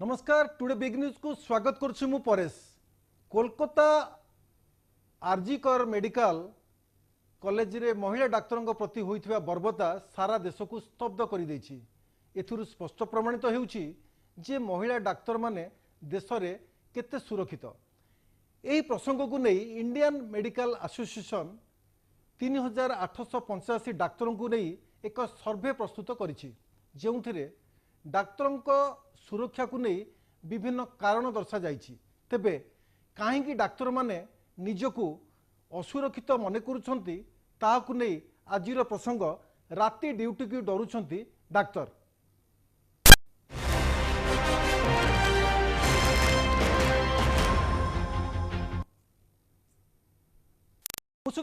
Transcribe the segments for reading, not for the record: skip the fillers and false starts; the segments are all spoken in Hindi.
नमस्कार टुडे बिग न्यूज को स्वागत करुछु मु परेश। कोलकाता आरजीकर मेडिकल कॉलेज रे महिला डाक्तरों प्रति होइथिबा बर्बरता सारा देश को स्तब्ध कर देछि। एथुरु स्पष्ट प्रमाणित हेउछि जे महिला डाक्तर माने देश रे केते सुरक्षित। एही प्रसंग को नहीं इंडियन मेडिकल एसोसिएशन 3885 डाक्तरों को नहीं एक सर्वे प्रस्तुत करिछि जेउथिरे डाक्तरों सुरक्षा को नहीं विभिन्न कारण दर्शा जाइछि। तेबे काहेकि डाक्तर माने निजको असुरक्षित मने करुछंती ताहाकु नहीं आजिर प्रसंग राति ड्यूटी की डरुछंती डाक्तर।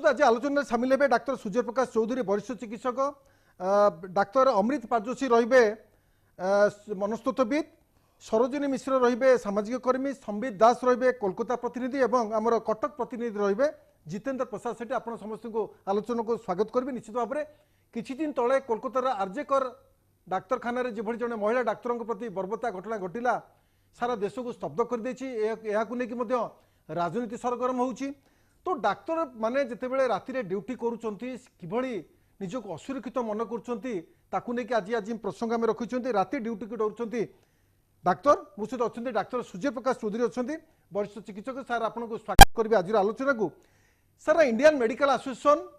आज आलोचना सामिल हे डाक्तर सूर्य प्रकाश चौधरी वरिष्ठ चिकित्सक, डाक्तर अमृत पाजोशी रहिबे मनस्तत्वविद, सरोजिनी मिश्र रहिबे सामाजिक कर्मी, संबित दास रहिबे कोलकाता प्रतिनिधि एवं आमर कटक प्रतिनिधि रहिबे जितेंद्र प्रसाद सेठी। आपण समस्त को आलोचना को स्वागत करबी। निश्चित भाव में किछि दिन तले कोलकातार आरजेकर डाक्तरखाना रे जेभଳି जने महिला डाक्तरों प्रति बर्बरता घटना घटिला सारा देश को स्तब्ध कर देछि। एहाकु नेकी मध्य राजनीति सरगरम होउछि। तो डाक्तर माने जेतेबेले राति रे ड्यूटी करूचंती किभଳି निजको असुरक्षित मन करूचंती ताकु नेकी आज प्रसंग में रखिचंती। राति ड्यूटी की डरुचंती डाक्तर मुसद अच्छे डाक्तर सूर्य प्रकाश चौधरी अच्छा वरिष्ठ चिकित्सक। सर आपको स्वागत करेंगे आज आलोचना को। सर इंडियन मेडिकल एसोसिएशन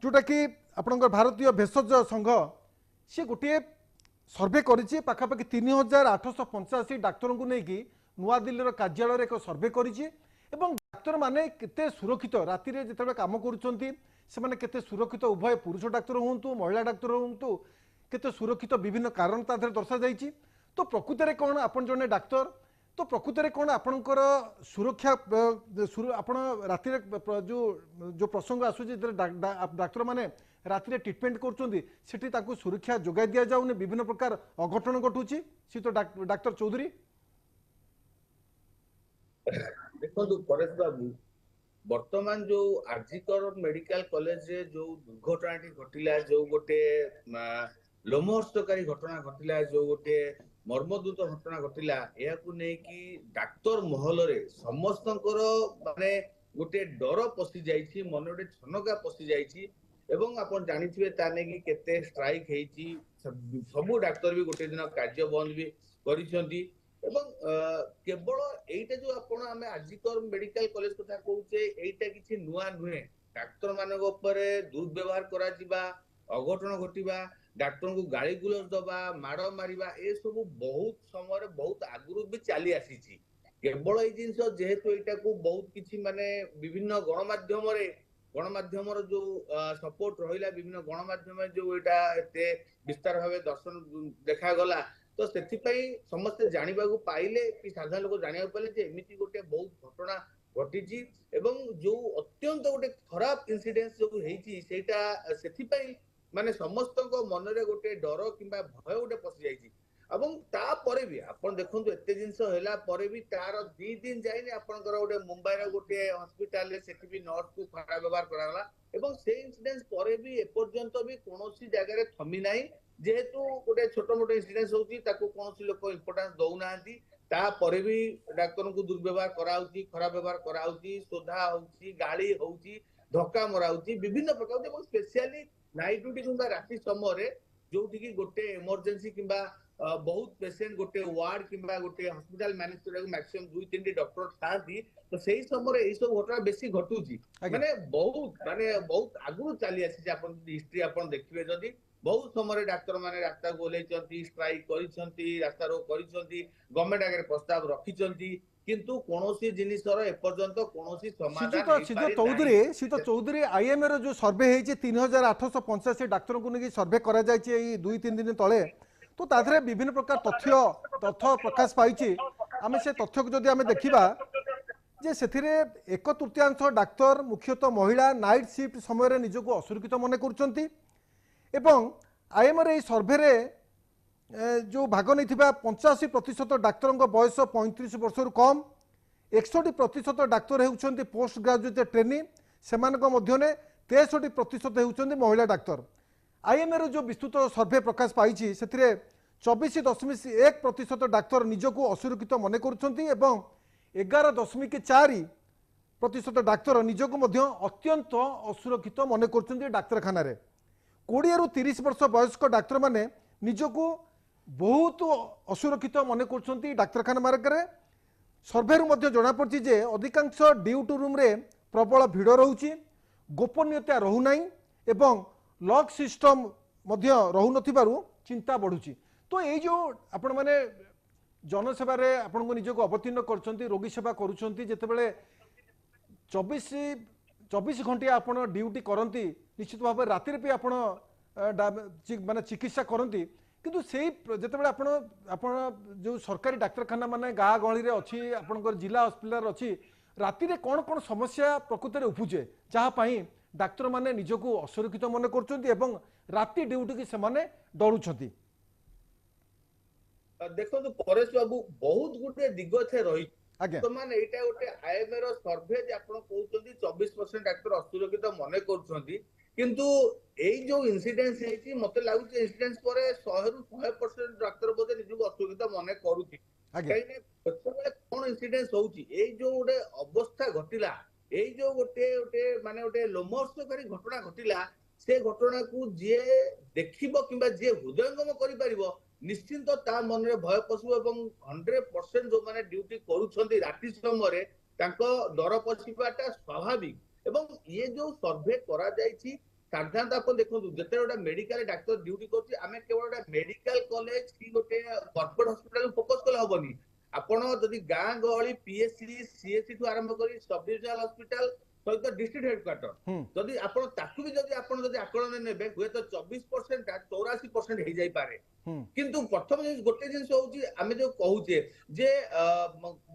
जोटा कि आपंकर भारतीय भेषज संघ सी गोटे सर्वे करिछि पाखापाखि 3885 डाक्तरों को लेकिन नुआ दिल्ली कार्यालय एक सर्वे करिछि एवं डाक्तर माने केते सुरक्षित राति रे जेतेबे काम करूचंती से माने केते सुरक्षित उभय पुरुष डाक्तर हुंतु महिला डाक्तर हुंतु केते सुरक्षित विभिन्न कारण ताधर दर्शा जाइछि। तो प्रकृत में कौन आपन जने डाक्तर तो प्रकृत में कौन आपणकर सुरक्षा आपण राति जो जो प्रसंग आसुची डाक्तर माने राति ट्रिटमेंट कर सुरक्षा जोगाई दि जाऊनी विभिन्न प्रकार अघटन घटुची सी तो डाक्तर चौधरी। देखो परेश बाबू वर्तमान जो आरजीकर मेडिकल कॉलेज रे जो दुर्घटनाटी घटिला जो गोटे लोमहर्षकारी घटना घटिला जो गोटे मर्मदूत घटना घटिला यहाकू नहीं कि डाक्तर महल रे समस्तंकर माने गोटे डर पशि जाइछि मन गोटे छनका पशि जाइछि एवं आपण जानिथिबे ताने कि केते स्ट्राइक हेछि सबु डाक्तर भी गोटे दिन कार्य बंद भी करिसंती एवं केवल एटा जो आपण हमें आरजीकर मेडिकल कॉलेज कथा कहूचे एटा किछि नुआ नुहे डाक्तर मानक ऊपर दुर्व्यवहार करा जिबा अघटन घटिबा डाक्तर को गाड़ी गुलज दबा माड़ मारिबा ए सब बहुत समय बहुत आगुरु भी चली आसी केवल ये जिनस जेहेतु एटा को बहुत किछि माने विभिन्न गणमाध्यम जो सपोर्ट रहिला विभिन्न गणमाध्यम जो एटा एते विस्तार भाव दर्शन देखा गला तो सेथि पई समस्त जानिबा को पाइले कि साधारण लोक जानिबा पाइले जे एमिति गोटे बहुत घटना घटिछि एवं जो अत्यंत गोटे खराब इंसिडेंस जो हेछि सेटा सेथि पई माने समस्त मन रे गोटे डर किंबा भय गोटे पशि जाइछि एवं तापरे भी आपण देखंतु एते जिंस होला परे भी तार 2 दिन जाइने आपनकर गोटे मुंबई रे गोटे हॉस्पिटल रे सेठी भी नर्स को खराब व्यवहार कराला एवं से इंसिडेंस परे भी एपर्यंत भी कोनोसी जगह रे थमी नाही जेहेतु गोटे छोट मोट इंसिडेंस होची ताको कोनोसी लोक इंपोर्टेंस दउ नाहंती ता परे भी डाक्टर को दुर्व्यवहार कराउची खराब व्यवहार कराउची सोधा होउची गाली होउची धक्का मराउची विभिन्न प्रकार एवं स्पेशली नाइट ड्यूटी किंबा राति समय जोठी की गोटे इमरजेंसी किंबा बहुत पेशेंट गोटे वार्ड किंबा गोटे हॉस्पिटल मैनेज करने मैक्सिमम 2-3 डॉक्टर थांती तो सही समय ए सब घटना बेसी घटुची माने बहुत आगु चली आसी आपण हिस्ट्री आपण देखिबे जदी बहुत समय डाक्तर माने रास्ता को ओलेचंती स्ट्राइक करिसंती रास्ता रोक करिसंती गवर्नमेंट आगे प्रस्ताव रखिसंती किंतु कोनोसी जिनिसर एपर्यंत कोनोसी समाधान सीतो चौधरी आईएमए रो जो सर्वे हेछि 3885 डाक्तरों को नेकी सर्वे करा जायछि एई 2-3 दिन तळे तो ताथरे विभिन्न प्रकार तथ्य प्रकाश पाइछि। आमे से तथ्य को जदि आमे देखिबा जे सेथिरे 1/3 डाक्तर मुख्यतः महिला नाइट शिफ्ट समय रे निजको असुरक्षित मने करूचंती एवं आईएमए रे सर्वे रे जो भाग नहीं 85% डाक्तरों बयस 35 वर्ष कम 61% डाक्तर होउछंती पोस्ट ग्रेजुएट ट्रेनी से 63% होउछंती महिला डाक्तर। आईएमए रो जो विस्तृत सर्वे प्रकाश पाई से 24.1% डाक्तर निजको असुरक्षित मन कर 11.4% डाक्तर निजको अत्यंत असुरक्षित मन कर डाक्तखाना 20 ରୁ 30 वर्ष वयस्क डाक्तर माने निजको बहुत असुरक्षित मन कर डाक्तखाना मार्ग सर्भे जना पड़ी जे अधिकांश ड्यूटी रूम रे प्रबल भिड़ रोचे गोपनीयता रोना एवं लॉक सिस्टम रोन चिंता बढ़ुची। तो ये जो आपण मैंने जनसेवा आपण को निजक अवतीर्ण कर रोगी सेवा करुँचे 24 घंटिया आप ड्यूटी करती निश्चित भाव राति भी आप माने चिकित्सा करती किंतु से जिते आप जो सरकारी डाक्तखाना माने गाँ गहली अच्छी आपंकर जिला हस्पिटाल अच्छी राति रे कौन कौन समस्या प्रकृत में उपुजे जहाँपाई डाक्तर माने निजको असुरक्षित मन कर राति ड्यूटी की से डरुंट। देखो परेश बाबू बहुत गुटे दिग रही आज्ञा बर्तमान एटा गोटे आईएमए सर्भे जे आपण कहउछन्ती 24% डाक्टर असुरक्षित मन करूछन्ती किंतु एई जो इन्सिडेंस हेची मते लागुची इन्सिडेंस परे 100 रु 100% डाक्टर बोधे निजको असुरक्षित मन करूची काइने प्रत्येक कोन इन्सिडेंस होउची एई जो गोटे अवस्था घटिला एई जो गोटे गोटे माने गोटे लोमहर्षकारी घटना घटिला से घटना को जे देखिबो किबा जे हृदयंगम करि परिबो निश्चिंत ता मन रे भय पशु एवं 100% जो माने ड्यूटी करूछन्ती राति समय तांको डर पछिबाटा स्वाभाविक एवं ये जो सर्वे करा जायछि साधारणत आपण देखंतु जते गोटा मेडिकल डाक्टर ड्यूटी करछि आमे केवल गोटा मेडिकल कॉलेज की गोटे कॉर्पोरेट हॉस्पिटल फोकस कले हबनी आपण जदि गां गहली पीएचसी सीएचसी टू आरंभ करी सब डिविजनल हॉस्पिटल सहित डिस्ट्रिक्ट हेडक्वार्टर जदि आपण ताकु भी जदि आपण जदि आकलन नेबे हुए तो 24% 84% हे जाई पारे किंतु प्रथम गोटे जिनस होउची आमे जो कहूचे जे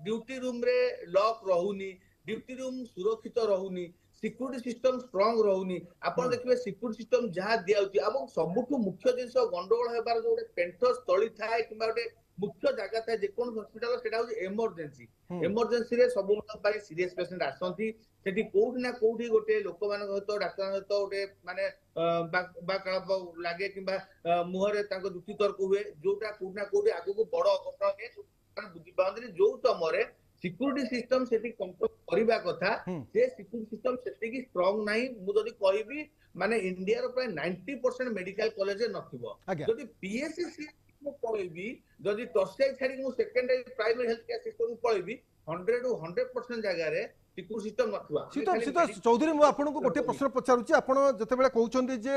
ड्यूटी रूम रे लॉक रहुनी ड्यूटी रूम सुरक्षित रहुनी सिक्योरिटी सिस्टम स्ट्रांग रहुनी आपण देखिबे सिक्योरिटी सिस्टम जहा दियाउची एवं सबुठु मुख्य जिनस गंडगोल हेबार जो पेंटर स्थली थाए किबा गोटे मुख्य जगह थाए जे कोन हॉस्पिटल सेटा होची इमरजेंसी रे सब लोग पाई सीरियस पेशेंट आसंती सेठी कोठी ना कोठी गोटे लोक मान सहित डाक्टर सहित गोटे माने बाकळप लागे किबा मुहरे ताको जुक्ति तर्क हुए जोटा कोठी ना कोठी आगु को बड़ घटना हे माने बुझी पांदरी जो तमरे सिक्योरिटी सिस्टम सेठी कंट्रोल करिबा कथा से सिक्योरिटी सिस्टम सेठी की स्ट्रांग नाही मु जदी कहबी माने इंडिया रो प्राय 90% मेडिकल कॉलेज नथिबो जदी पीएससी मु कहबी जदी टर्शियरी छाडी मु secondary primary health care system कहबी 100 टू 100% जगह रे सिक्योरिटी सिस्टम नथिबा सीता चौधरी मु आपन को गोटे प्रश्न पचारुची आपन जते बेले कहउचंदी जे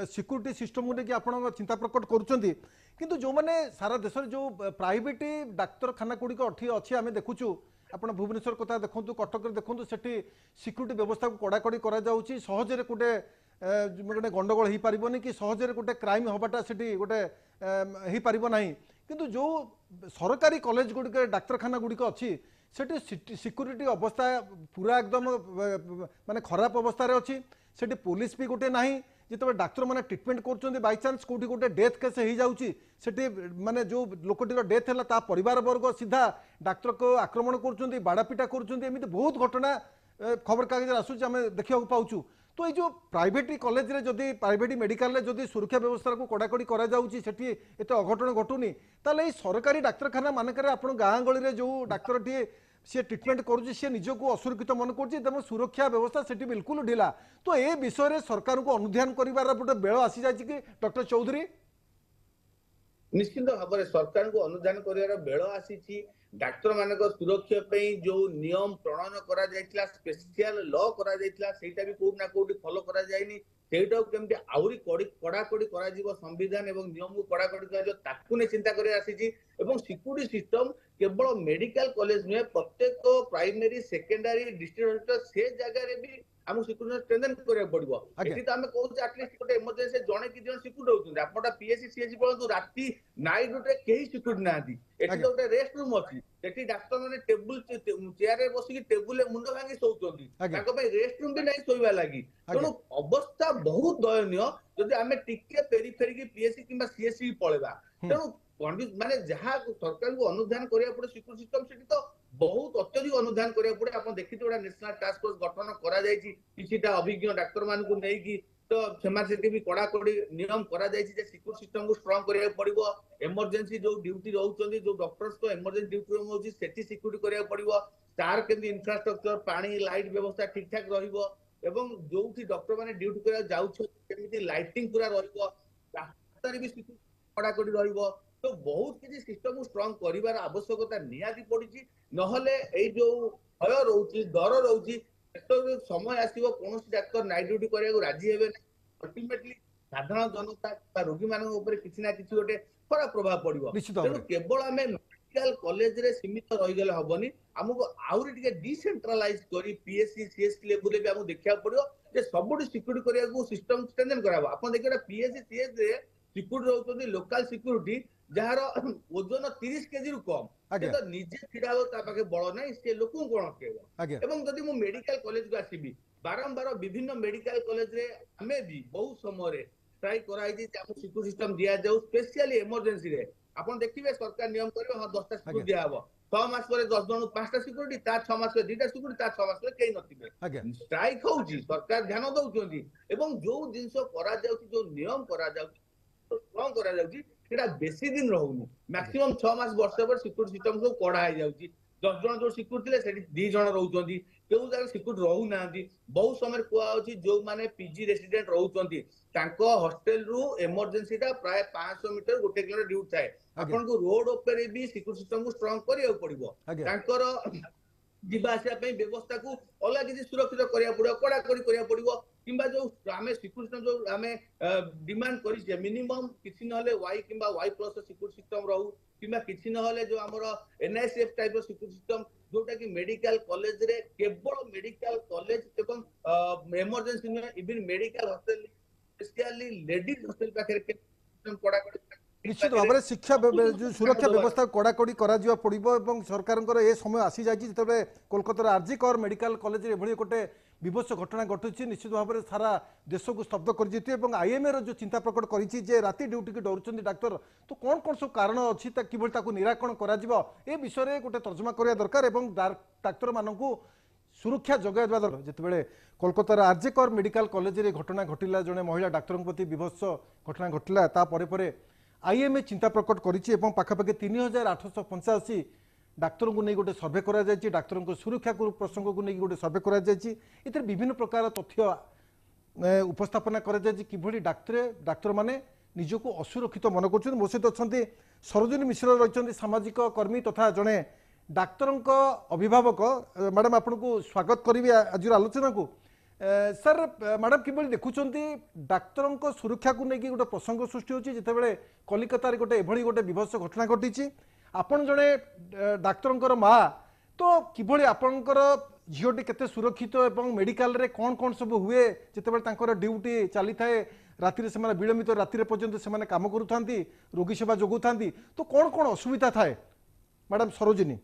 सिक्योरिटी सिस्टम को लेकिन आप चिंता प्रकट करुँच किंतु जो मैंने सारा देश जो प्राइवेट डाक्तखाना गुड़िक अच्छी आम देखुचु आप भुवनेश्वर कथा देखूँ कटक देखूँ से सिक्योरिटी व्यवस्था को कड़ाकड़ी सहजरे गोटे गोटे गंडगोल हो पारबनी कि सहजरे गोटे क्राइम हवाटा से गोटे हो पार ना किंतु जो सरकारी कॉलेज गुड़िक डाक्तखाना गुड़िक अच्छी सेठी सिक्योरिटी अवस्था पूरा एकदम माने खराब अवस्था अच्छी सेठी पुलिस भी गोटे ना जिते डाक्तर मैंने ट्रिटमेंट कर बाई चान्स कौटी गोटे डेथ केस हो जाऊँगी सेठी माने जो लोकटीर डेथ है परिवार वर्ग सीधा डाक्तर को आक्रमण कर बाड़ापिटा कर बहुत घटना खबर कागज आसूँ आम देखा पाचु तो ये जो प्राइवेट कॉलेज रे जदि प्राइवेट मेडिकल रे जदि सुरक्षा व्यवस्था को कड़ाकड़ी करा जाउची सेठी एते अघटन घटुनी ताले ये सरकारी डाक्तखाना मानकर आपण गाँ गली रे जो डाक्तर टी सी ट्रिटमेंट करुँचे सी निजक असुरक्षित मन कर सुरक्षा व्यवस्था से बिल्कुल ढिला तो ये विषय सरकार को अनुध्यान कर गोटे बेल आसी जाए कि डॉक्टर चौधरी निश्चित भाव में सरकार को अनुधान कर बेल आसी डाक्तर मान सुरक्षा जो नियम प्रणयन करा जायतिला स्पेशल लॉ करा जायतिला सेटा भी कोना कोठी फॉलो करा जायनी सेटा केमते आउरी कड़ाकड़ी करा जीवो संविधान एवं नियम को कड़ाकड़ी करा ताकू ने चिंता करे आसी एवं सिक्योरिटी सिस्टम केवल मेडिकल कॉलेज नुहे प्रत्येक प्राइमरी सेकेंडरी डिस्ट्रिक्ट हॉस्पिटल से जगह रे भी हमको सिक्योरिटी स्ट्रेंथन करिया पड़िबो एठी तो हमें कहू एटलीस्ट गोटे इमरजेंसी जणे कि जण सिक्योरिटी होउछन आपटा पीएससी सीएससी पळंतु राती नाइट रे केही सिक्योरिटी नादी एठी तो गोटे रेस्ट रूम अछि एठी डाक्टर माने टेबल चेयर रे बसी कि टेबल रे मुंड भांगी सोउछन्ती ताको भाई रेस्ट रूम भी नै सोइबा लागि तनो अवस्था बहुत दयनीय जदि हमें टिके पेरिफेरी की पीएससी किबा सीएससी पळेबा तनो माने जहाँ सरकार को अनुधान करिया पड़े सिक्योरिटी सिस्टम सेठी तो बहुत अत्यधिक अनुधान करिया पड़े आपण देखिते गोटा नेशनल टास्क फोर्स गठन करा जायछि किछिटा अभिज्ञ डाक्टर मान को नै कि तो सेमासेटी भी कड़ाकड़ी नियम करा जायछि जे सिक्योरिटी सिस्टम को स्ट्रांग करिया पड़िबो इमरजेंसी जो ड्यूटी रहउछन्ती जो डॉक्टर्स को इमरजेंसी ड्यूटी रहउछि सेठी सिक्योरिटी करिया पड़िबो तार केमि इंफ्रास्ट्रक्चर पानी लाइट व्यवस्था ठीक ठाक रहिबो एवं जोठी डॉक्टर माने ड्यूटी करिया जाउछ केमिति लाइटिंग पूरा रहिबो रास्तारे भी सिक्योरिटी कड़ाकड़ी रहिबो तो बहुत किछि सिस्टम को स्ट्रांग करिवार आवश्यकता नियादी पड़िछि नहले एई जो भय रहउछि डर रहउछि तो समय आसीबो कोनोसी डाक्टर नाइट ड्यूटी करिया को राजी हेबे अल्टीमेटली साधारण जनता बा रोगी मानक ऊपर किछि ना किछि गोटे खराब प्रभाव पड़िबो निश्चित तेणु भाବରେ केवल आमे मेडिकल कॉलेज रे सीमित रहि गेले हबनी हमको आउरी टिके डिसेंट्रलाइज करी पीएससी सीएससी लेवल रे भी हमको देखिया पड़ियो जे सबुडी सिक्योरिटी करिया को सिस्टम स्ट्रेंथन कराबो आपण देखियो पीएससी सीएससी रे सिक्योरिटी रहउतोनी लोकल सिक्योरिटी जहार ओजन 30 केजी रु कम आज्ञा तो निजे छिड़ा हो ता पाके बळ नै से लोकु कोन केबो आज्ञा एवं जदि मु मेडिकल कॉलेज को आसीबी बारंबार विभिन्न मेडिकल कॉलेज रे हमें भी बहुत समय रे ट्राई कराई जे हम सिक्योरिटी सिस्टम दिया जाऊ स्पेशली इमरजेंसी रे आपण देखिबे सरकार नियम करबे हां 10 टा सिक्योरिटी दिया हबो 6 मास पर 10 जन 5 टा सिक्योरिटी ता 6 मास पर 2 टा सिक्योरिटी ता 6 मास पर केही नथिबे आज्ञा स्ट्राइक होउची सरकार ध्यान दउछन्ती एवं जो जिंसो करा जाउची जो नियम करा जाउची तो स्ट्रांग करा जाउची सेटा बेसी दिन रहउनी मैक्सिमम 6 मास वर्ष पर सिक्योरिटी सिस्टम को कड़ा हो जाउची 10 जन जो सिक्योरिटी ले सेठी 2 जन रहउछन्ती केउ जगह सिक्योरिटी रहउ नांती बहुत समय कुआ होची जो माने पीजी रेसिडेंट रहउछन्ती तांको हॉस्टल रु इमरजेंसी टा प्राय 500 मीटर 1 किलोमीटर ड्यूटी थाए आपन को रोड ऊपर भी सिक्योरिटी सिस्टम को स्ट्रांग करिया पड़िबो तांकर जिबा आसिया पे व्यवस्था को अलग किसी सुरक्षित करिया पड़िबो कड़ा करी करिया पड़िबो किंबा जो आमे सिक्योरिटी सिस्टम जो आमे डिमांड करि जे मिनिमम किछि नहले वाई किंबा वाई प्लस सिक्योरिटी सिस्टम रहू किंबा किछि नहले जो हमरो एनआईसीएफ टाइप रो सिक्योरिटी सिस्टम जोटा कि मेडिकल कॉलेज रे केवल मेडिकल कॉलेज एवं इमरजेंसी में even medical hostel specially ladies hostel पाखरे सिस्टम कड़ा कड़ी निश्चित भाव में शिक्षा जो सुरक्षा व्यवस्था कड़ाकड़ी करा पड़िबो एवं सरकारଙ୍କର ए समय आसी जाइछि जेतबे कोलकाता आरजी कर मेडिकल कॉलेज रे भली गोटे विभत्स घटना घटुछि निश्चित भाव में सारा देश को स्तब्ध कर जेते एवं आईएमए रो जो चिंता प्रकट करिछि जे राति ड्यूटी के डरुछन्ती डाक्टर तो कोन कोन सब कारण अछि ता किबल ताकू निराकरण करा जिवो ए विषय रे गोटे तर्जमा करिया दरकार एवं डाक्टर माननकू सुरक्षा जगह देवा दरकार जेतबेले कोलकाता आरजी कर मेडिकल कॉलेज रे घटना घटिला जने महिला डाक्टर प्रति विभत्स घटना घटिला ता परे परे आईएमए चिंता प्रकट करिछि एवं पाखापाखि 3885 डाक्तर को नहीं गोटे सर्वे करा जायछि डाक्तर को सुरक्षा प्रसंग को नहीं गोटे सर्वे करा जायछि इतर विभिन्न प्रकार तथ्य उपस्थापना करा जायछि किभली डाक्तर माने निजको असुरक्षित मन करछन मो सहित अछंती सरोजिनी मिश्र रहिछन्ती सामाजिक कर्मी तथा जने डाक्तरक अभिभावक मैडम आपनको स्वागत करिवे आज आलोचना को सर मैडम किभली देखुछन्ती डाक्तरक सुरक्षा को नहीं गोटे प्रसंग सृष्टि होछि जेतेबेले कलिकता रे गोटे एभली गोटे विभत्स घटना घटिछि आपण जने डाक्तरंकर माँ तो किभली आपणकर झीटी केते सुरक्षित एवं मेडिकल रे कौन कौन सब हुए जितेबाला तांकर ड्यूटी चली थाए राति से विलंबित राति पर्यंत से काम करूथांती रोगी सेवा जोगुथांती तो कौन कौन असुविधा थाए मैडम सरोजिनी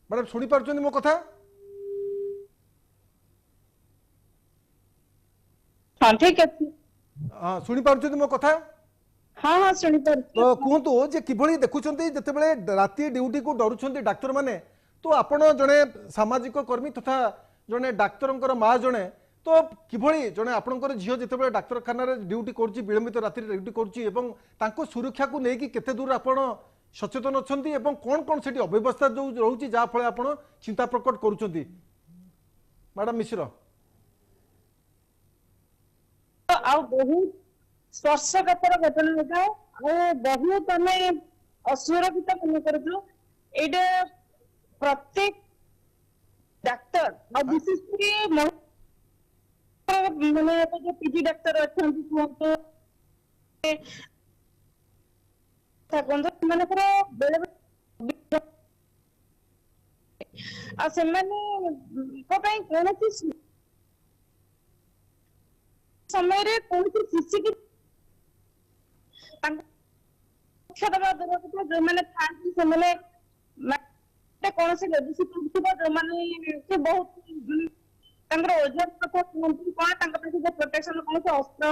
मैडम शुणी पार्छन्ती मो कथा हाँ ठीक अछि हाँ शुणी पार्छन्ती मो कथा हाँ हाँ शुणी पार तो कहतु जे किभली देखुछन्ती जतेबेले राति ड्यूटी को डरुछन्ती डाक्टर माने तो आपण जने सामाजिक कर्मी तथा जने डाक्तरंकर माँ जने तो किभली जने आपणकर झियो जतेबेले डाक्तरखाना रे ड्यूटी करछि विलंबित राति ड्यूटी करछि एवं तांको सुरक्षा को लेकी केते दूर आपण सचेतन अछन्ती एवं कोन कोन सेठी अव्यवस्था जो रहउछि जा फळे आपण चिंता प्रकट करूछन्ती मैडम मिश्र आ बहुत स्पर्शकातर घटना होता है बहुत हमें असुरक्षित मन करूँ एटा प्रत्येक डाक्तर और विशेष माने जो पीजी डाक्तर अच्छा माने बेले कौन समय रे कौन शिशु की जो मैंने थांती से मैंने कौन से लेजिस्लेटिव जो माने बहुत तांकर ओजन कथा कहंती कोन तांकर पास जे प्रोटेक्शन कोन से अस्त्र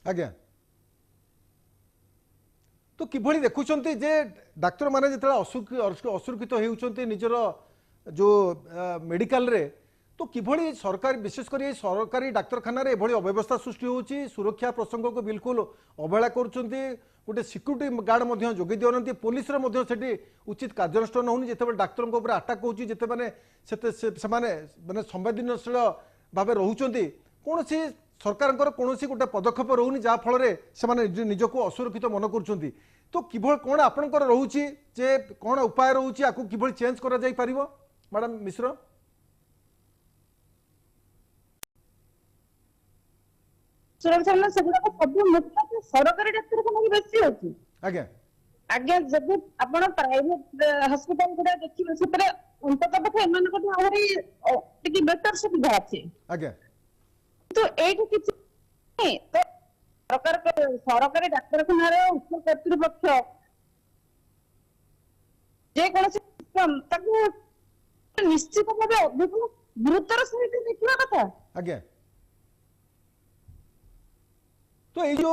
आज्ञा तो किभली देखुछन्ती जे डाक्टर माने जेतला असुरक्षित हेउछन्ती निजर जो मेडिकल रे तो किभली सरकार विशेषकर ये सरकारी डाक्तखाना एभली अव्यवस्था सृष्टि होची सुरक्षा प्रसंग को बिल्कुल अवहेला करुछंती गोटे सिक्यूरीटी गार्ड मध्य जोगी दियनंती पुलिस रे मध्य सेठी उचित कार्यानुष्ठान होनी जेतेबेले डाक्तर को ऊपर अटैक होची जेते माने संवेदनशील भाव रहउचंती कोनोसी सरकारଙ୍କର कोनोसी गोटे पदक्षेप रहउनी जा फल रे से माने निजको असुरक्षित मन करुछंती तो किभल कोन आपनकर रहउची जे कोन उपाय रहउची आकु किभल चेंज करा जाई परिबो मैडम मिश्र सुरक्षा में सेगुड़ा सब मुख्य सरकारी डाक्तरखाना भी बेसी होची आज्ञा आज्ञा जब आपण प्राइवेट हॉस्पिटल गुडा देखिबे सेतरे उंतत पथ एमान को आहुरी टिकी बेटर सुविधा अछि आज्ञा तो एठी किछ नहीं तो सरकारी डाक्तरखाना रे उच्च कर्तृपक्ष जे कोनोसी सिस्टम ताकू निश्चित भाबे अधिक गुरुतर सहित देखिबा कथा आज्ञा तो ये जो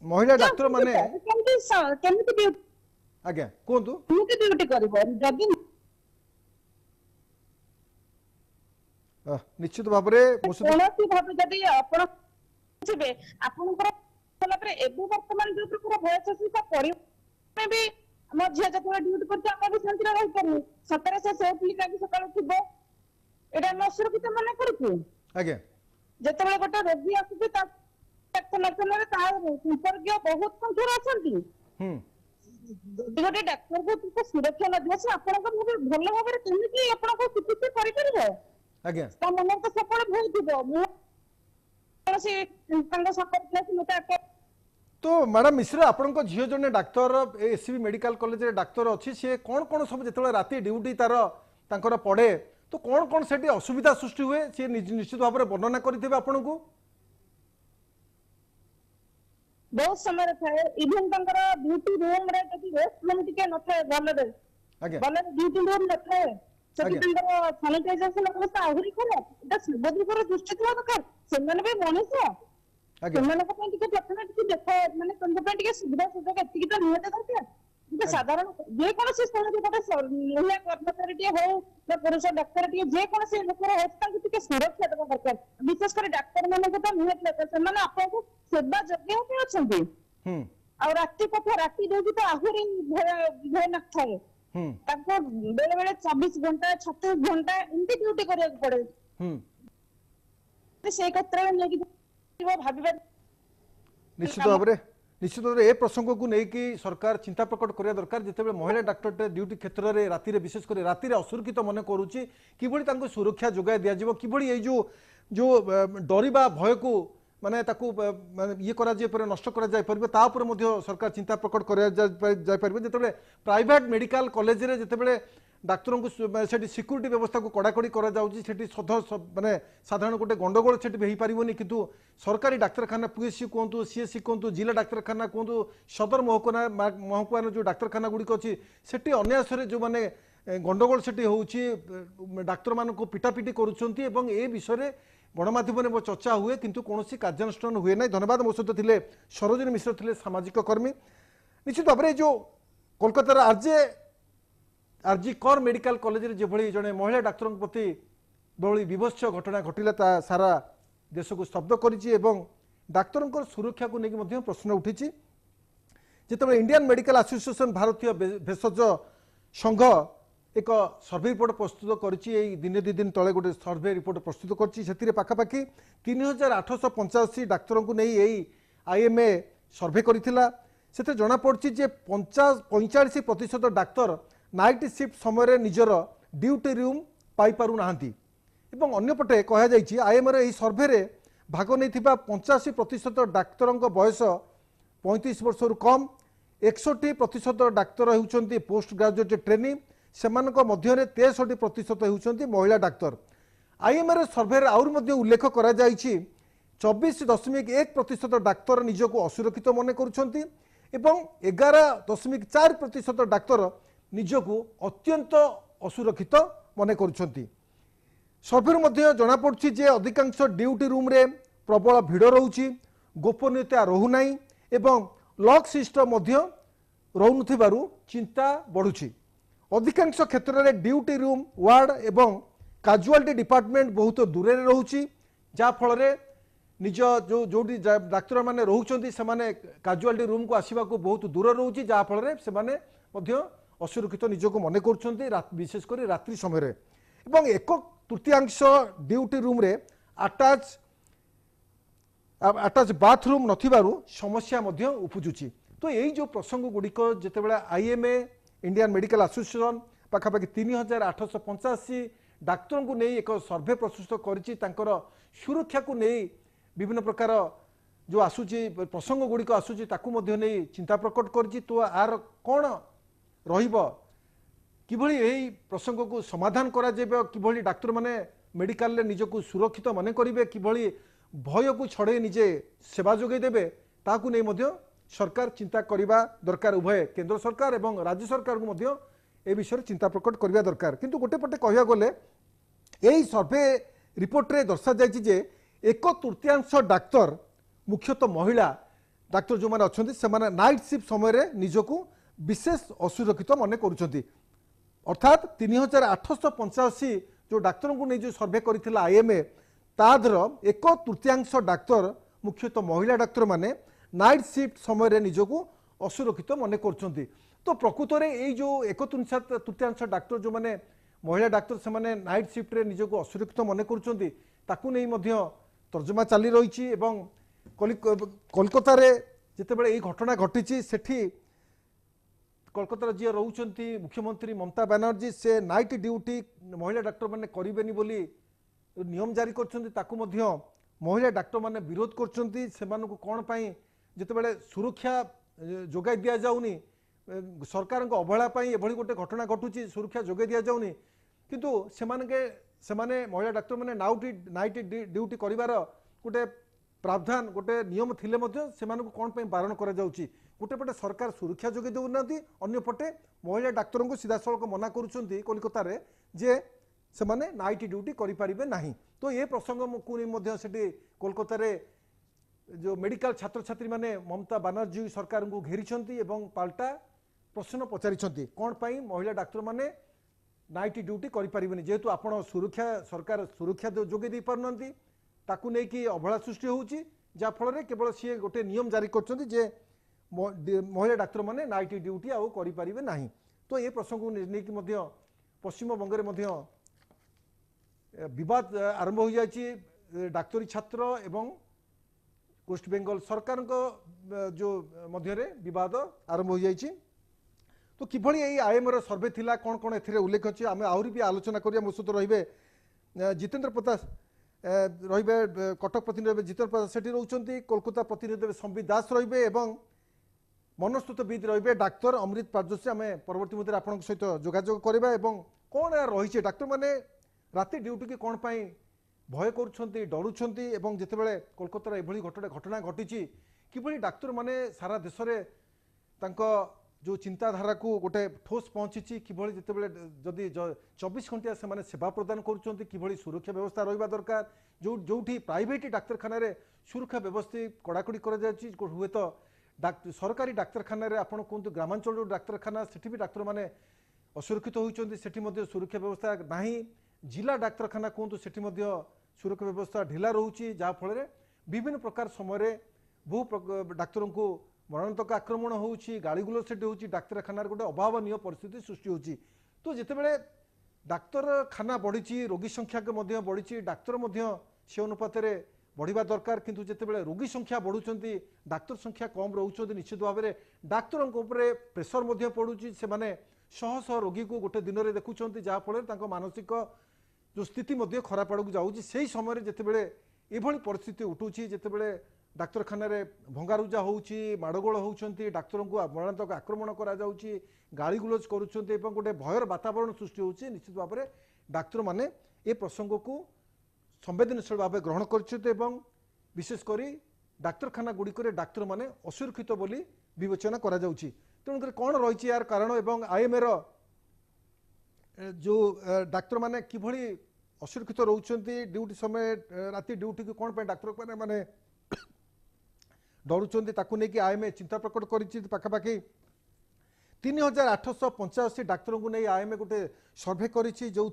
महिला डाक्तर माने केमती आज्ञा कोंतु ड्यूटी करबो जदि निश्चित भाव रे कोनोसी भाबे जदि आपण छिबे आपनकर होला पर एबे वर्तमान जो प्रकार भयस अछि ता परि में भी हम झिया जतरा ड्यूटी करते हम भी शांति रहि करू सतरे से सेफली काकी सकाळ थिबो एटा न सुरक्षित माने करछु आज्ञा जेतेबेले गोटे रोगी आसुबे ता डाक्तरखाना ता संपर्क बहुत संख्या अछंती गोटे डाक्तर को तो सुरक्षा न से आपण को भल भाव रे केमिति आपण को चिकित्सा करि परिबो आज्ञा ता मन तो सफल भई दिबो मु से संग संपर्क से मते तो मैडम मिश्र आपण को झियो जने डाक्तर एससीबी मेडिकल कॉलेज रे डाक्तर अछि से कोन कोन सब जेतले राती ड्यूटी तार तांकर पड़े तो कोन कोन सेठी असुविधा सृष्टि हुए से निश्चित भाव रे वर्णना करिथिबे आपण को बहुत समय थाए इवन तंकर ड्यूटी रूम रे जति रेस्ट रूम टिके न थाए भले आज्ञा भले ड्यूटी रूम न थाए सेति तंकर सैनिटाइजेशन व्यवस्था आहुरी खराब एटा सुबोधिकर दृष्टि थवा दरकार सेमने भी मनुष्य आज्ञा सेमने को टिके प्रथमे टिके देखो माने तंकर पे टिके सुविधा सुजोग एतिकी तो निहत दरकार जे साधारण जे कोन से स्थल जे गोटे महिला कर्मचारी टिके हो या पुरुष डाक्टर टिके जे कोन से लोक हो तांको टिके सुरक्षा देबा दरकार विशेष कर डाक्टर माने को तो निहत दरकार सेमाने आपको सेवा योग्य होते अछंती आ राति कथा राति देबी तो आहुरी भय न थाए ताको बेले बेले 24 घंटा 36 घंटा इनती ड्यूटी करिया पड़े से क्षेत्र में नेकी भाबी निश्चित भाव ए प्रसंग को लेकिन सरकार चिंता प्रकट करिया दरकार जेतेबे महिला डाक्टर ड्यूटी क्षेत्र में राति रे विशेष कर राति रे असुरक्षित मन करूची किभली तांको सुरक्षा जोगाय दिया जिवो किभली ए जो डरिबा भय को माने ताकू माने ये करा जे पर नष्ट करा जाय परबे ता ऊपर मध्ये सरकार चिंता प्रकट करिया जाय परबे जेतेबे प्राइवेट मेडिकल कॉलेज रे जेतेबे डाक्तरों को सेठी सिक्यूरीटी व्यवस्था को कड़ाकड़ी करा जाउची सेठी माने साधारण गोटे गंडगोल सेठी भी पारिबोनी किंतु सरकारी डाक्तरखाना पीएससी कहतु सीएससी कहतु जिला डाक्तरखाना कहतु सदर महकुमा जो डाक्तरखाना गुड़िक अच्छी सेठी अन्यासरे जो माने गंडगोल सेठी होउची डाक्तर मान को पिटापिटी करुछंती एवं ए विषय गणमाध्यम में चर्चा हुए किंतु कौन कार्यानुष्ठान हुए ना धन्यवाद मो सहित थे सरोजिनी मिश्र थे सामाजिक कर्मी निश्चित भाव में जो कोलकातार आरजी कर मेडिकल कॉलेज रे जेभली जड़े महिला डाक्तर प्रति बड़ी विभत्स घटना घटिला ता सारा देश को स्तब्ध करिछि एवं डाक्तरों सुरक्षा को लेकिन प्रश्न उठी जिते इंडियन मेडिकल एसोसिएशन भारतीय भेषज संघ एक सर्वे रिपोर्ट प्रस्तुत करिछि दिने दि दिन तले गोटे सर्वे रिपोर्ट प्रस्तुत करिछि पाखापाखि 3885 डाक्तरों को नहीं यही आईएमए सर्वे करिथिला सेते जना पड़छि जे 45% डाक्तर नाइट शिफ्ट समय निजर ड्यूटी रूम पाई पारु नाहांती एवं अन्यपटे कहा जाइछि आईएमए रे सर्वे रे भाग नैथिबा 85% डाक्तरों बयस 35 वर्ष कम 61% डाक्तर होउछंती पोस्ट ग्रेजुएट ट्रेनी सेमानक मध्यरे 63% होउछंती महिला डाक्तर आईएमए सर्वे आउर मध्य उल्लेख करा जाइछि 24.1% डाक्तर निजको असुरक्षित मन करुछंती एवं 11.4% डाक्तर निजको अत्यंत असुरक्षित मन करुछंती सर्वे मध्य जना पड़छि जे अधिकांश ड्यूटी रूम रे प्रबल भिड़ रहउछि गोपनीयता रहुनाई एवं लॉक सिस्टम मध्य रहुनथिबारु चिंता बढ़ुछि अधिकांश क्षेत्र में ड्यूटी रूम वार्ड एवं काजुआलिटी डिपार्टमेंट बहुत दूर रोचे जहाँफल निज जो जो डाक्तर मैंने रोचे से काजुआलिटी रूम को आसवा बहुत दूर रोचे जहाँफल से असुरक्षित निजक मन कर विशेषकर रात्रि समय एक तृतीयांश ड्यूटी रूम रे अटाच बाथरूम नथिबारु समस्या मध्य उपजुची। तो यही जो प्रसंग गुड़िक जितेबाला आईएमए इंडियन मेडिकल एसोसिएशन पाखापाखि 3885 डाक्तर को नहीं एक सर्वे प्रस्तुत कर सुरक्षा को नहीं विभिन्न प्रकार जो आसूची प्रसंग गुड़िक आसूची नहीं चिंता प्रकट कर तो आर कौन रहिबो किभली यही प्रसंग को समाधान करा जेबे किभली डाक्तर माने मेडिकल ले निजको सुरक्षित मन करिवे किभली भय को छड़े निजे सेवा जोगे देबे ताकू नै मध्य सरकार चिंता करिबा दरकार उभय केंद्र सरकार एवं राज्य सरकार को मध्य ए विषय चिंता प्रकट करिबा दरकार। किंतु गोटे पटे कहया गले एही सर्वे रिपोर्ट रे दर्शा जायछि जे एक तृतीयांश डाक्तर मुख्यतः महिला डाक्तर जो माने अछंती से माने नाइट शिफ्ट समय रे निजको विशेष असुरक्षित मन करुछंती अर्थात 3885 जो डाक्तर को नहीं जो सर्वे करथिला आईएमए तादर एक तृतीयांश डाक्तर मुख्यतः महिला डाक्तर माने नाइट शिफ्ट समय रे निजको असुरक्षित मन करछंती। तो प्रकृत रे एई जो एक तृतीयांश डाक्तर जो माने महिला डाक्तर से माने नाइट शिफ्ट रे निजको असुरक्षित मन करछंती ताकू नहीं मध्य तर्जमा चली रही एवं कोलकाता रे जेतेबेले एई घटना घटिची सेठी कोलकाता जी रोचंती मुख्यमंत्री ममता बनर्जी से नाइट ड्यूटी महिला डाक्तर माने करिबेनी बोली नियम जारी करछंती ताकू मध्य महिला डाक्तर माने विरोध करछंती सेमानकु कोन पई जेतेबेले सुरक्षा जोगाई दिया जाउनी सरकार अवहेला पई एभली गोटे घटना घटुची सुरक्षा जोगाई दिया जाउनी किंतु सेमाने महिला डाक्तर माने नाइट ड्यूटी करिवार गोटे प्रावधान गोटे नियम थिले मध्य सेमानकु कोन पई बारण करा जाउची गोटे पटे सरकार सुरक्षा जोगे देना अन्य पटे महिला डाक्तर को सीधा सड़क मना करुँच कोलकाता रे जे से माने नाइट ड्यूटी करें ना। तो ये प्रसंग को नहीं कोलकाता रे जो मेडिकल छात्र छात्री माने ममता बनर्जी सरकार को घेरी पाल्टा प्रश्न पचारि कौन पाई महिला डाक्तर माने नाइट ड्यूटी करें जेहेतु आपण सुरक्षा सरकार सुरक्षा जोगे दे पारना ताकू नहीं अवहेला सृष्टि होउची जाफल केवल सी गोटे नियम जारी कर महिला डाक्तर माने नाइट ड्यूटी आउ करें ना। तो ये प्रसंग को नहीं पश्चिम बंग में विवाद आरंभ हो जाए डाक्तरी छात्र एवं वेस्ट बेंगल सरकार जो मध्य विवाद आरंभ हो जाए। तो किभली यही आईएमए सर्वे थिला कौन कौन ए उल्लेख अच्छे आम आहरी भी आलोचना करिया मो सहित रहिबे जितेंद्र प्रकाश रहिबे कटक प्रतिनिधि रहिबे जितेंद्र प्रकाश सेठी रहउचंती कोलकाता प्रतिनिधि संबित दास रहिबे एवं मनस्तुतविद रहिबे डाक्तर अमृत पारदर्शी आम परवर्ती मुद्दे आपन सहित जोगाजोग करबा एवं कौन रही डाक्तर माने राति ड्यूटी की कौन पाई भय करुछंती डरुछंती एवं जेतेबेले कोलकाता एभली घटना घटी किभली डाक्तर माने सारा देश रे तांको जो चिंताधारा को गोटे ठोस पहुंची किभली जेतेबेले जदि 24 घंटा से माने सेवा प्रदान करुछंती किभली सुरक्षा व्यवस्था रहिबा दरकार जोठी प्राइवेट डाक्तरखाना रे सुरक्षा व्यवस्था कड़ाकड़ी करा जायछि हुए तो सरकारी डाक्तरखाना रे आपण कहतु ग्रामांचल डाक्तरखाना सेठी भी डाक्तर माने असुरक्षित होइछंती सेठी मध्ये सुरक्षा व्यवस्था नाही जिला डाक्तरखाना कहतु सेठी मध्ये सुरक्षा व्यवस्था ढिला रोची जहाँ फल विभिन्न प्रकार समय बहु डाक्तर को मरणतक आक्रमण होउची गाड़ीगुलो सेठी होउची डाक्तरखाना गोटे अभावनीय परिस्थिति सृष्टि होउची। तो जितेबेले डाक्तरखाना बढ़ी रोगी संख्या के मध्य बढ़ी डाक्तर मध्य से अनुपात बढ़िबा दरकार किंतु जितेबेले रोगी संख्या बढ़ुचंती डाक्तर संख्या कम रोचंती निश्चित भाव में डाक्तर प्रेसर मध्य पड़ुची से माने शह शह रोगी को गोटे दिन में देखुंत जहाँ फल मानसिक जो स्थिति मध्य खराब आड़ को जाऊँगी से समय जितेबेले एभली परिस्थिति उठूची जितेबेले डाक्तरखाना भंगारुजा होउची माड़गोल होउचंती डाक्तर को मरणांतक आक्रमण करा जाउची गालीगुलोज करुचंती एवं गोटे भयर वातावरण सृष्टि होउची निश्चित भाव में डाक्तर माने ए प्रसंग को संवेदनशील भाव ग्रहण करछते एवं विशेषकर डाक्तरखाना गुड़िक डाक्तर माने असुरक्षित बोली विवेचना करा जाउची। तेणुकर कौन रही यार कारण एवं आईएमए जो डाक्तर माने किभली असुरक्षित रोचंती ड्यूटी समय राति ड्यूटी को कौन डाक्तर माने डरुचंती ताकू नहीं कि आईएमए चिंता प्रकट करिछि पाखापाखि 3885 डाक्तर को नहीं आईएमए गोटे सर्भे करिछि जो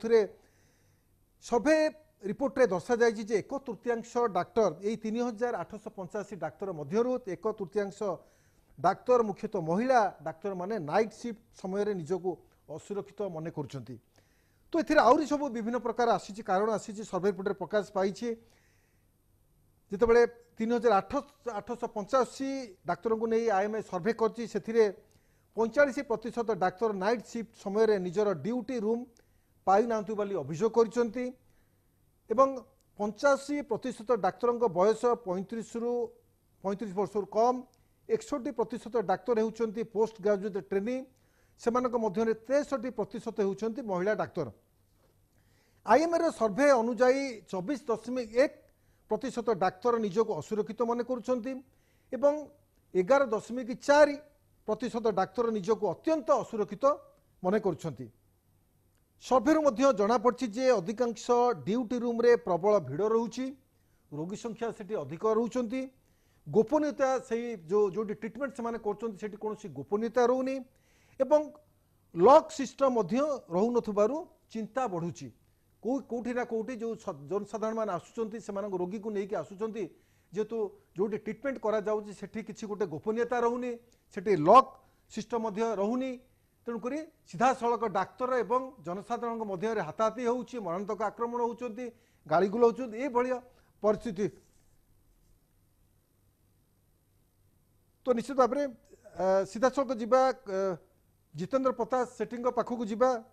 सर्भे रिपोर्ट रे दर्शा जाइछि जे 1/3 डाक्तर यही 3885 डाक्तर मध्यरु 1/3 डाक्तर मुख्यतः महिला डाक्तर माने नाइट शिफ्ट समय निजको असुरक्षित मन कर तो एथिरे आउरी सब विभिन्न प्रकार आसी कारण आसी सर्भे रिपोर्ट रे प्रकाश पाई जितेबाला 3885 डाक्तर को नहीं आईएमए सर्भे करछि सेथिरे 45% डाक्तर नाइट शिफ्ट समय निजर ड्यूटी रूम पाई नांतु बोली अभियोग करछंती एवं 85% डाक्तर बयस 35 रु 35 वर्ष कम 61% डाक्तर होउछंती पोस्ट ग्रेजुएट ट्रेनिंग सेमानक मध्यरे 63% होउछंती महिला डाक्तर आईएमए सर्भे अनुजाई 24.1% डाक्तर निजको असुरक्षित मन करुछंती एवं 11.4% डाक्तर निजको अत्यंत असुरक्षित मन करुछंती सर्भेरु मध्य जना पड़छि जे अधिकांश ड्यूटी रूम रे प्रबल भिड़ रहुछि रोगी संख्या सेठी अधिक रहुछंती गोपनीयता से जो जो ट्रिटमेंट से माने करछंती सेठी कोनोसी गोपनीयता रहउनी एवं लॉक सिस्टम मध्य रहु नथुबारु चिंता बढ़ुछि कोठी ना कोठी जो जनसाधारण मान आसुचंती सेमानक रोगी को नेकी आसुचंती जेतु जोटी ट्रिटमेंट करा जाउछि सेठी किछि गोटे गोपनीयता रहउनी सेठी लॉक सिस्टम मध्य रहउनी तेणुक सीधा सड़क डाक्तर एवं जनसाधारण मध्य हाथाहाथी होउछि मरणांतक आक्रमण होउचंती गालीगुल होउचंती ए भलिया परिस्थिति तो निश्चित भाव में सीधा सड़क जीवा जितेंद्र प्रताप सेठी पाखक जीवा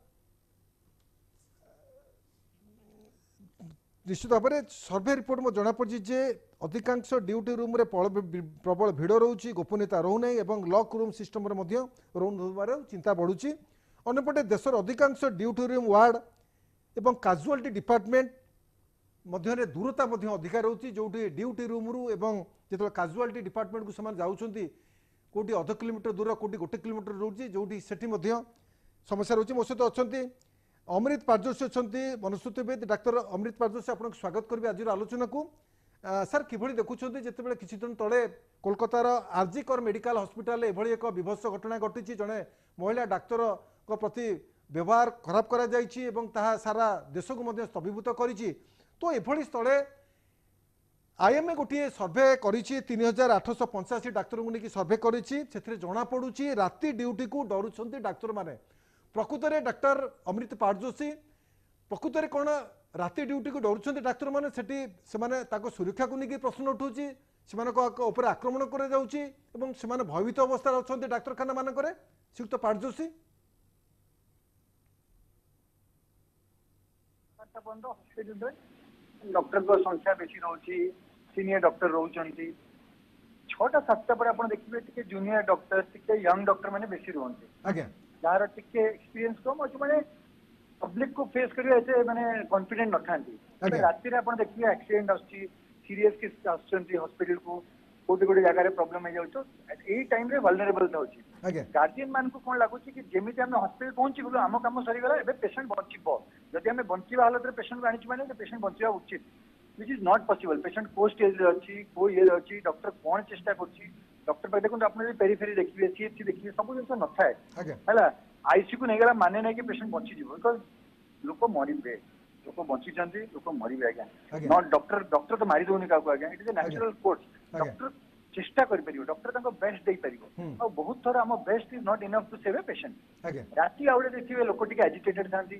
निश्चित भाव में सर्भे रिपोर्ट में जना पड़ी जे अधिकांश ड्यूटी रूम रे प्रबल भिड़ रोचे गोपनीयता रोना और लॉक रूम सिस्टम रोबार चिंता बढ़ुची अंपटे देशर अधिकांश ड्यूटी रूम वार्ड एवं काजुआलिटी डिपार्टमेंट मध्य दूरता अधिका रोचे जो ड्यूटी रूम रु एवं जो काजुआलिटी डिपार्टमेंट को समान जाऊँगी कौटी अध किलोमीटर दूर कौटी 1 किलोमीटर रोचे जो समस्या रोचे मो सहित अच्छा अमृत पारदर्शी अच्छा मनस्तुतिविद डाक्तर अमृत पारदर्शी आपको स्वागत करी आज आलोचना को सर किभली देखुं जिते किसी दिन तले कोलकातार आरजिकर मेडिकल हॉस्पिटल एभली एक विभत्स घटना घटी जड़े महिला डाक्तर प्रति व्यवहार खराब करा जाइछि एवं ताहा सारा देश को स्तभीभूत करिछि तो एभली स्थले आईएमए गोटे सर्भे करिछि 3885 डाक्तर को लेकिन सर्भे करिछि सेथिरे जणा पडुछि राति ड्यूटी को डरुछंती डाक्तर माने प्रकृत में डाक्टर अमृत पारदर्शी प्रकृत में कौन राति ड्यूटी को डरुछंती डाक्तर माने सेठी सेमाने ताको सुरक्षा को लेकिन प्रश्न उठुछि सेमानक आक्रमण कर जाउछि एवं सेमाने भयभीत अवस्था अछंती डाक्तरखाना मानकरे श्रीयुक्त पारदर्शी डॉक्टर को संख्या बेसी रोची सीनियर डॉक्टर रोचंती 6-7 पर आपण देखिबे जूनियर डॉक्टर यंग डॉक्टर माने बेसी रोंते आज्ञा जार टिके एक्सपीरियंस कम अच्छे मैंने पब्लिक को फेस करिए ऐसे मैंने कॉन्फिडेंट न था राति रे आपण देखिए एक्सीडेंट आछि सीरियस केस आछंती हॉस्पिटल को कोटे कोटे जगह रे प्रॉब्लम हो जाउ तो एई टाइम रे वल्नरेबल था होछि गार्डियन मान को कोन लागु कि जेमिति हम हॉस्पिटल पहुंची गलो आम काम सरी गला एबे पेशेंट बचिबो जदि हम बंचिबा हालत रे पेशेंट को आनिछि माने पेशेंट बचिबा उचित which is not possible patient को स्टेज रे अछि को ये अछि डॉक्टर कोन चेष्टा करछि डॉक्टर पर देखो आपने पेरीफेरी देखिए सीएचसी देखिए सब जिन न था है आईसी को नहीं गला माने नहीं कि पेशेंट बची जीव बिकॉज लोक मरबे लोक बची लोक मरबे आज्ञा नॉट डॉक्टर डॉक्टर तो मारी दौनी क्या आज्ञा it is a natural course doctor चेष्टा कर परियो डॉक्टर बेस्ट दे परियो और बहुत थोड़ा हम best is not enough to save a patient राति आउडे देखिए लोक टिके एजिटेटेड थांती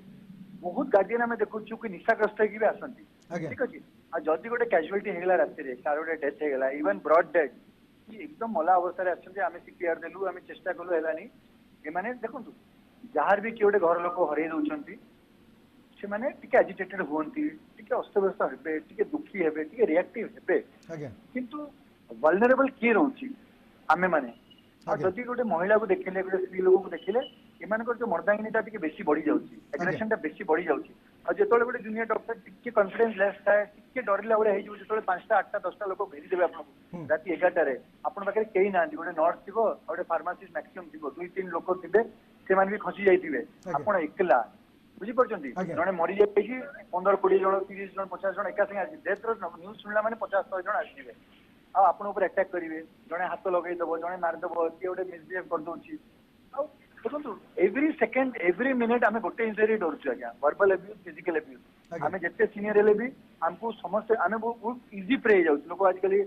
बहुत गार्डियन हमें देखु कि निशाग्रस्त होगी भी आसंती ठीक अच्छे आ जदि गोटे कैजुअलिटी हेगला राति रे कार गोटे डेथ हेगला इवन ब्रॉड डेथ एकदम मला अवस्था आसते आम सीपीआर देलु आम चेष्टा कलु है एमाने देखु जार भी किए गोटे घर लोक हरई दौरान से माने टिके एजिटेटेड हुंती टिके अस्तव्यस्त हेबे टिके दुखी हेबे टिके रिएक्टिव हेबे किंतु वल्नरेबल किए रहउची आमे माने आ जदि गोटे महिला को देखिले गोटे स्त्री लोक को देखिले एमानकर जो मर्दांगिनीटा टिके बेसी बढ़ी जाउची एग्रेशनटा बेसी बढ़ी जाउची आ जेतोले गोटे जूनियर डॉक्टर टिके कॉन्फिडेंस लेस थाए टिके डरिला बळे हेइ जेतोले 5टा 8टा 10टा लोक भेजी देबे आपन राति 11टा रे आपन पाखे केही नांती गोटे नर्स थिबो गोटे फार्मासिस्ट मैक्सिमम थिबो 2-3 लोक थिबे से मान भी खसी जाइथिबे आपन एकला बुझी परछंती जने मरि जाइछि 15-20 जण 30 जण 50 जण एका संगे आछि डेथ रो न्यूज़ सुनला माने 50-100 जण आछिबे आ आपन ऊपर अटैक करिवे जने हाथ लगेइ दबो जने मार दबो कि गोटे मिसबिहेव कर दोछि आ ଦେଖନ୍ତୁ ଏଭ୍ରି ସେକେଣ୍ଡ ଏଭ୍ରି ମିନିଟ୍ ଆମେ ଗୋଟେ ଜିନିଷରେ ଡରୁଛୁ ଆଜ୍ଞା, ଭର୍ବାଲ ଆବ୍ୟୁଜ, ଫିଜିକାଲ ଆବ୍ୟୁଜ। ଆଜ୍ଞା। ଆମେ ଯେତେ ସିନିୟର ହେଲେ ବି ଆମକୁ ସମସ୍ତେ ଆମେ ବହୁତ ଇଜି ପ୍ରେ ହେଇଯାଉଛୁ। ଲୋକ ଆଜିକାଲି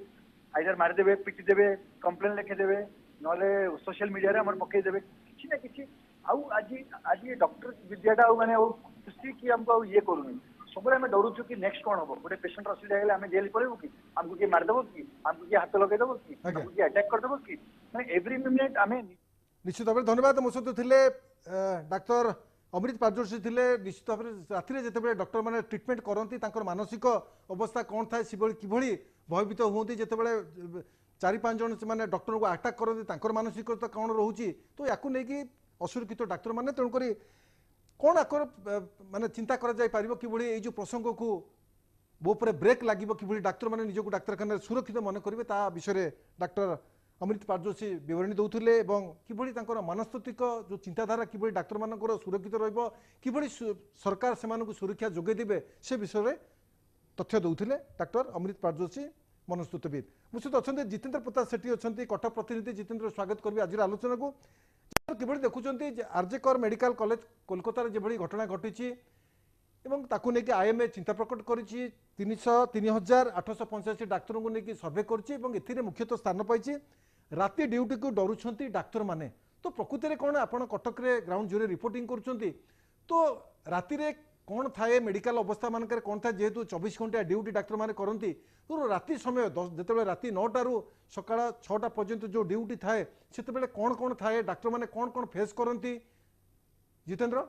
ଆଇଦର ମାରିଦେବେ, ପିଟି ଦେବେ, କମ୍ପ୍ଲେନ ଲେଖିଦେବେ, ନହେଲେ ସୋସିଆଲ ମିଡିଆରେ ଆମର ପକେଇଦେବେ କିଛି ନା କିଛି। ଆଉ ଆଜି ଆଜି ଡକ୍ଟର ବିଦ୍ୟାଟା ଆଉ ମାନେ ଆଉ ଖୁସି କି ଆମକୁ ଆଉ ଇଏ କରୁନି। ସବୁବେଳେ ଆମେ ଡରୁଛୁ କି ନେକ୍ସଟ କଣ ହବ, ଗୋଟେ ପେସେଣ୍ଟ ଅସୁବିଧା ହେଲେ ଆମେ ଜେଲ ପଳେଇବୁ କି, ଆମକୁ କିଏ ମାରିଦେବ କି, ଆମକୁ କିଏ ହାତ ଲଗେଇଦେବ କି, ଆଜ୍ଞା। ଆମକୁ କିଏ ଆଟାକ୍ କରିଦେବ କି, ମାନେ ଏଭ୍ରି ମିନିଟ୍ ଆମେ निश्चित भाव धन्यवाद मो सहित थे डाक्तर अमृत पारदर्शी थे। निश्चित भाव राति जिते डॉक्टर मैंने ट्रिटमेंट करती मानसिक अवस्था कौन थाए कि भयभीत हमें जिते 4-5 जन से डॉक्टर को आटाक करती मानसिकता कौन रोचे तो या नहीं असुरक्षित डाक्तर मैंने तेणुक कौन आकर माने चिंता कि जो प्रसंग को वो ब्रेक लगे कि डाक्तर मैंने निजक डाक्तखाना सुरक्षित मन करेंगे ता विषय डाक्तर अमृत पारदर्शी विवरणी दौले किभଳି ତାଙ୍କର ମାନସ୍ତିକ जो चिंताधारा किभଳି डाक्तर मानकर सुरक्षित रहिबो किभଳି सरकार सेमानकु सुरक्षा जोगे देबे से विषय तथ्य दौले डाक्टर अमृत पारदर्शी मनस्तुतविद। मो सहित अच्छा जितेन्द्र प्रताप सेठी अच्छा कटक प्रतिनिधि। जितेन्द्र स्वागत करी आज आलोचना को किभଳି देखुंत आरजे कर मेडिकल कॉलेज कोलकाता जो घटना घटी ताकू नहीं आईएमए चिंता प्रकट कर 3,885 डाक्तर को लेकिन सर्वे कर मुख्यतः स्थान पाई राति ड्यूटी को डरुंच डाक्तर माने। तो प्रकृत में कौन आप कटक ग्राउंड जीरो रिपोर्टिंग करुँच तो राति कौन थाए मेडिकल अवस्था मानक कौन था जेहेतु 24 घंटा ड्यूटी डाक्तर माने करती तो राति समय जो राति 9टा रू सकाळ 6टा पर्यंत जो ड्यूटी थाए से कौन कौन थाए डाक्तर माने कौन कौन फेस करती जितेन्द्र?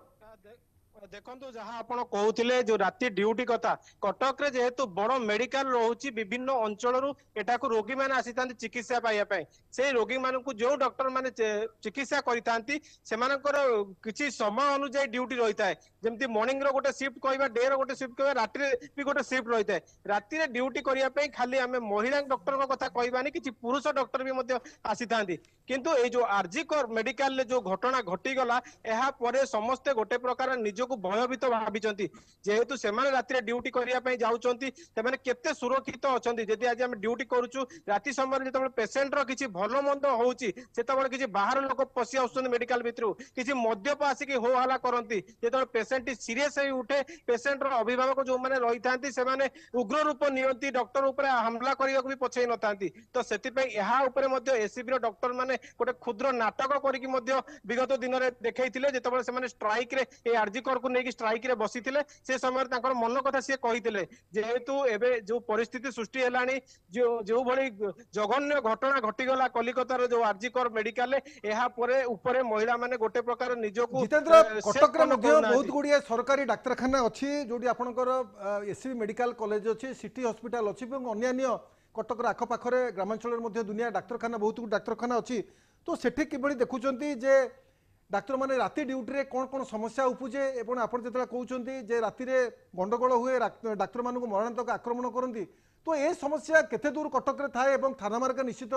देखो जहाँ आप कहते जो राति ड्यूटी कथा कटक रे जेहेतु बड़ मेडिकल रोची विभिन्न अंचल एटा को रोगी मैंने आसी चिकित्सा पाइबा से रोगी मान जो डॉक्टर माने चिकित्सा करती किसी समय अनुजाई ड्यूटी रही है जमी मॉर्निंग रो गोटे शिफ्ट कहवा डे रो गोटे शिफ्ट कहवा राति भी गोटे शिफ्ट रही है राति रे ड्यूटी करने खाली आम महिला डॉक्टर कथा कहबानी किसी पुरुष डॉक्टर भी आसी था किंतु ये जो आरजी कर मेडिकल जो घटना घटीगला यह पर समस्ते गोटे प्रकार निज को भयभीत भावी जेहेतु से राति ड्यूटी करने जाऊँगी केते सुरक्षित अच्छा जदि आज आम ड्यूटी करुचु राति समय जो पेसेंट किसी भल मंद होची किसी बाहर लोक पशि आस मेडिकल भितर किसी मद्यप आसिक हो हल्ला करती जो पेसेंट सीरीयस उठे पेसेंट अभिभावक जो मैंने रही था उग्र रूप नियंती डॉक्टर उपर हमला करने को भी पछई न था तो से एसीबी डॉक्टर मैंने गोटे क्षुद्र नाटक करके विगत दिन में देखते जो स्ट्राइक रे आरजी कर को लेकिन स्ट्राइक रे बसी से समय मन कथा सी कही जेहेतु एबे जो परिस्थिति सृष्टि है जो भली जघन्य घटना घटीगला कलिकतार जो आरजी कर मेडिकल ऊपर महिला माने गोटे प्रकार निजको जितेन्द्र कटक बहुत गुड़िया सरकारी डाक्तखाना अच्छी जो आपंकर एसीबी मेडिकल कॉलेज अच्छी सिटी हॉस्पिटल अच्छी अन्य कटक आखपाखे ग्रामांचल दुनिया डाक्तखाना बहुत डाक्तखाना अच्छी तो सेठी किभଳି देखुचंती जे डाक्तर माने राति ड्यूटी रे कौन कौन समस्या उपजे एवं आप जो कहते जे राति रे गंडगोल हुए डाक्तर मान को मरणांतक आक्रमण करती तो ये समस्या केते दूर कटक रे थाए एवं थाना मार्ग निश्चित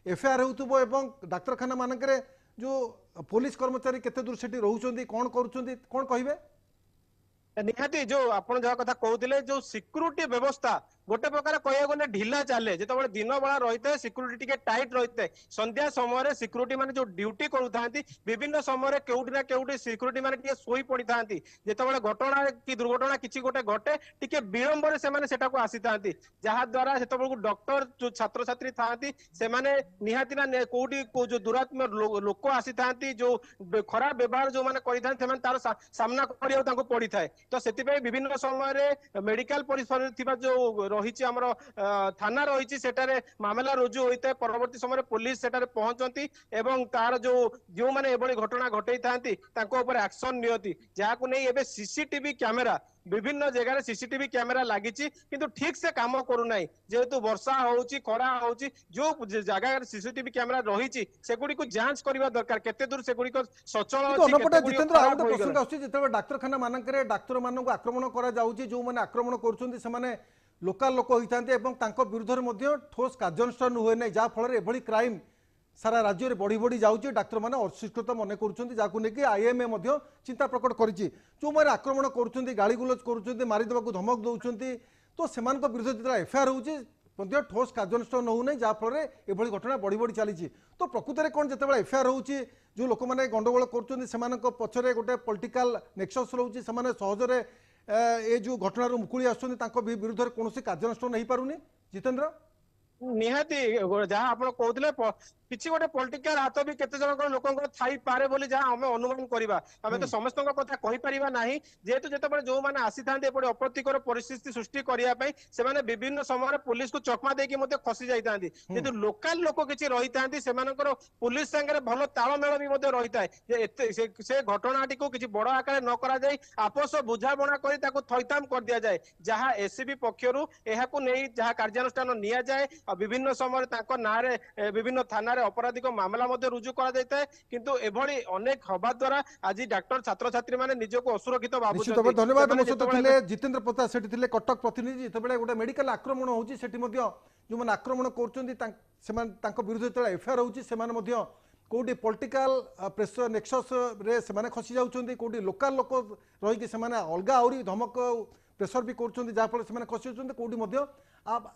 एफआईआर होउथबो एवं डाक्तखाना मानक जो पुलिस कर्मचारी केते दूर सेठी रहउचंदी कौन करूचंदी कौन कहिबे? निहाती जो आप जहाँ कथा कहते जो सिक्यूरिटी व्यवस्था गोटे प्रकार कह गले ढिला चले जो दिन बेला रही है सिक्यूरिटी टिके टाइट रही है संध्या समय सिक्यूरिटी माने जो ड्यूटी करूँ विभिन्न समय केउटी ना केउटी सिक्यूरिटी माने शोई पड़ी था जो घटना कि दुर्घटना किसी गोटे घटे टिके विलंबर से आसी था जहाँ द्वारा से डॉक्टर जो छात्र छात्री था निहाती ना कौटी जो दुरात्म लोक आसी था जो खराब व्यवहार जो मैंने तार सामना करा पड़ी था तो से विभिन्न समय मेडिकल परिसर जो रही थाना रही सेटारे मामला रुजु होता है परवर्ती समय पुलिस सेटारे पहुंचती एवं तार जो मैंने एभली घटना घटे था एक्शन नियति जहाँ को नहीं एबे सीसीटीवी कैमेरा विभिन्न जगह सीसीटीवी कैमेरा लगी किंतु ठीक से काम करूना जेहेतु वर्षा होची खरा होची जो जगह सीसीटीवी कैमेरा रही सेगुड़ी को जांच करने दरकार केते दूर सेगुड़ी सचल जितेन्द्र आ गोटे प्रसंग आसुछि डाक्तखाना मानकरे डाक्तर मानक आक्रमण करा जाउछि जो माने आक्रमण करुछन्ति सेमाने लोकल लोक होइथान्ते एवं तांको विरुद्ध में ठोस कार्यानुष्ठान हुए ना जहाँफल एभली क्राइम सारा राज्य में बढ़ी बढ़ी जाऊँगी डाक्तर मैंने असुस्थता मन कर आईएमए चिंता प्रकट करिछि जो मैंने आक्रमण करुँच गाड़ी गुलज करुँच मारिदेवा धमक दौरान तो से विरुद्ध जो एफआईआर होची ठोस कार्यानुष्ठान नौ जहाँफल एभली घटना बढ़ी बढ़ी चली तो प्रकृत में कौन जो एफआईआर होची जो लोक मैंने गंडगोल कर पछरे गोटे पॉलिटिकल नेक्सस रोचे सहजरे ये जो घटना मुकुली आसुच्च विरुद्ध में कौन कार्यानुष्ठान नहीं पारुनी जितेंद्र निहाती जहाँ आप कहते किसी गोटे पॉलिटिकल हाथ भी केते जन लोकंकर थाई पारे बोली जहाँ आम अनुमान करवा आम तो समस्त कथा कहि परिबा नाही जेहेतु जेतेबेले जो माने आसी थांते एपटे अप्रतिकर परिस्थिति सृष्टि करिया पई सेमाने विभिन्न समय पुलिस को चकमा देकी मते खसी जाई थांती किंतु लोकल लोक किछि रही थांती सेमानकर पुलिस संगे भलो तालमेल भी मते रही थाए जे एते से घटनाटी को किछि बड़ आकार न करा जाय आपस बुझाबणा करी ताको थैताम कर दिया जाए जहाँ एससीबी पक्षरु एहाकू नै जहाँ कार्यानुष्ठान निया जाए विभिन्न समय ताको नारे विभिन्न थाना अपराधिक मामला रुजु कर किंतु एभली अनेक हवा द्वारा आज डॉक्टर छात्र छात्री माने निजको असुरक्षित निश्चित भाव धन्यवाद मो सहित थिले जितेंद्र प्रताप सेठी थिले कटक प्रतिनिधि जितेबेले गोटे मेडिकल आक्रमण होची सेठी मध्य जो माने आक्रमण करचंदी तांको विरुद्ध जेतेबेले एफआईआर होची सेमाने मध्य कोडी पॉलिटिकल प्रेशर नेक्सस रे सेमाने खसी जाउचंदी कोडी लोकल लोक रही कि सेमाने अलगा आउरी धमक प्रेशर भी करचंदी जाफल सेमाने खसी जाउचंदी कोडी मध्य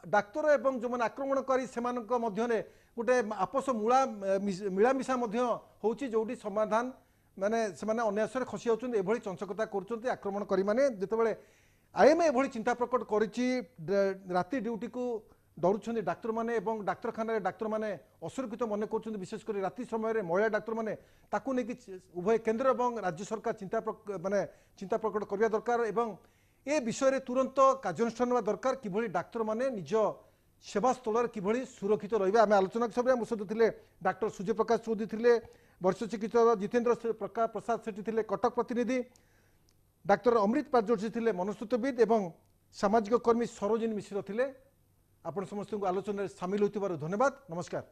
डाक्तर एवं जो माने आक्रमणकारी सेमानक मध्यने गोटे आपस मिलामिशा होची जोटी समाधान माने सेमाने अन्यासरे खसी जाउचंदी एभली चंचकता करचंदी आक्रमणकारी माने जेतेबेले आईएमए एभली चिंता प्रकट करिछि राति ड्यूटी को डरुछंदी डाक्तर माने एवं डाक्तरखाना डाक्तर माने असुरक्षित मन करछंदी विशेष कर राति समय महिला डाक्तर माने ताकू नै कि उभय केंद्र एवं राज्य सरकार चिंता प्रकट करिया दरकार एवं ए विषय रे तुरंत कार्यानुष्ठान होगा दरकार किभली डाक्तर माने निज सेवा स्थल किभली सुरक्षित रहिबा आमे आलोचना सब मुसद थिले डाक्टर सूर्य प्रकाश चौधरी थिले वरिष्ठ चिकित्सक जितेंद्र प्रसाद सेठी थिले कटक प्रतिनिधि डाक्टर अमृत पारजोशी थिले मनस्तुत्वविद एवं सामाजिक कर्मी सरोजिनी मिश्र थिले आपण समस्त आलोचना सामिल होतिबार धन्यवाद नमस्कार।